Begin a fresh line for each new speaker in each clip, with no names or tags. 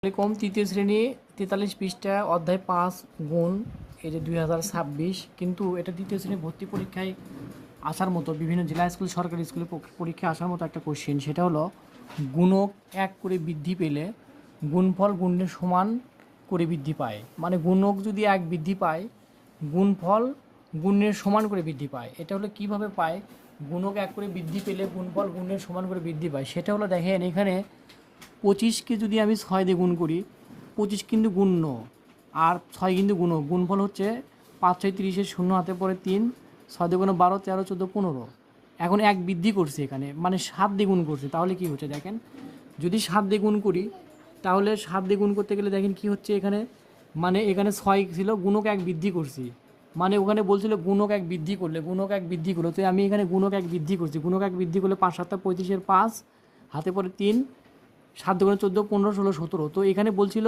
আসসালামু আলাইকুম। তৃতীয় শ্রেণী 43 পৃষ্ঠা অধ্যায় 5 গুণ এই যে 2026, কিন্তু এটা দ্বিতীয় শ্রেণী ভর্তি পরীক্ষায় আসার মতো, বিভিন্ন জেলা স্কুল সরকারি স্কুলে পরীক্ষায় আসার মতো একটা কোশ্চেন। সেটা হলো গুণক 1 করে বৃদ্ধি পেলে গুণফল গুণের সমান করে বৃদ্ধি পায়। মানে গুণক যদি 1 বৃদ্ধি পায়, গুণফল গুণের সমান করে বৃদ্ধি পায়। এটা হলো কিভাবে পায়? গুণক 1 করে বৃদ্ধি পেলে গুণফল গুণের সমান করে বৃদ্ধি পায়। সেটা হলো, দেখেন এখানে 25কে যদি আমি 6 দিয়ে গুণ করি, 25 কিন্তু গুণ্য আর 6 কিন্তু গুণক। গুণফল হচ্ছে 5 6 30, 0 হাতে পড়ে 3, 6 দিয়ে গুণ 12 13 14 15। এখন 1 বৃদ্ধি করছে এখানে, মানে 7 দিয়ে গুণ করছে। তাহলে কি হচ্ছে দেখেন, যদি 7 দিয়ে গুণ করি, তাহলে 7 দিয়ে গুণ করতে গেলে দেখেন কি হচ্ছে এখানে, মানে এখানে 6 ছিল, গুণক 1 বৃদ্ধি করছি। মানে ওখানে বলছিল গুণক 1 বৃদ্ধি করলে, গুণক 1 বৃদ্ধি করলো, তো আমি এখানে গুণক 1 বৃদ্ধি করছি। গুণক 1 বৃদ্ধি করলে 5 7 35, 5 হাতে পড়ে 3, 7 দুগুণে 14 15 16 17। তো এখানে বলছিল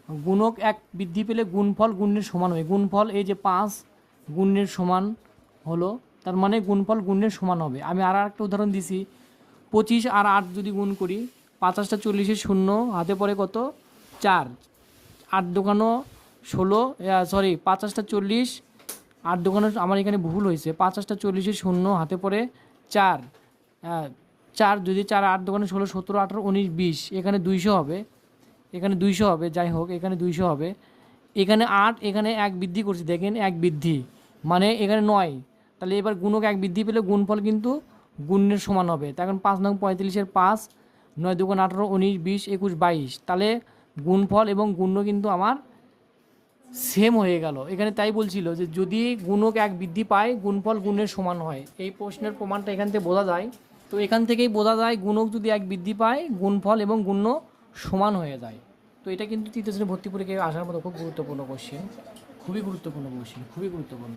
গুণক 1 বৃদ্ধি পেলে গুণফল গুণের সমান হবে। গুণফল এই যে 5 গুণের সমান হলো, তার মানে গুণফল গুণের সমান হবে। আমি আর একটা উদাহরণ দিছি, 25 আর 8 যদি গুণ করি, 50টা 40, 0 হাতে পড়ে কত 4, 8 দুগুণে 16, সরি 50টা 40, 8 দুগুণে, আমার এখানে ভুল হয়েছে, 50টা 40, 0 হাতে পড়ে 4, 4 যদি 4 8 দুগুণে 16 17 18 19 20, এখানে 200 হবে, এখানে 200 হবে, যাই হোক এখানে 200 হবে। এখানে 8, এখানে 1 বৃদ্ধি করছি, দেখেন 1 বৃদ্ধি, মানে এখানে 9। তাহলে এবার গুণক 1 বৃদ্ধি পেলে গুণফল কিন্তু গুণের সমান হবে। তখন 5 নং 45-এর 5, 9 দুগুণ 18 19 20 21 22, তাহলে গুণফল এবং গুণ্য কিন্তু আমার সেম হয়ে গেল এখানে। তাই বলছিল যে যদি গুণক 1 বৃদ্ধি পায় গুণফল গুণের সমান হয়। এই প্রশ্নের প্রমাণটা এখান থেকে বোঝা যায়। তো এখান থেকেই বোঝা যায় গুণক যদি 1 বৃদ্ধি পায় গুণফল এবং গুণ্য সমান হয়ে যায়। তো এটা কিন্তু তৃতীয় শ্রেণী ভর্তি পরীক্ষায় আসার মতো খুব গুরুত্বপূর্ণ কোশ্চেন, খুবই গুরুত্বপূর্ণ কোশ্চেন, খুবই গুরুত্বপূর্ণ।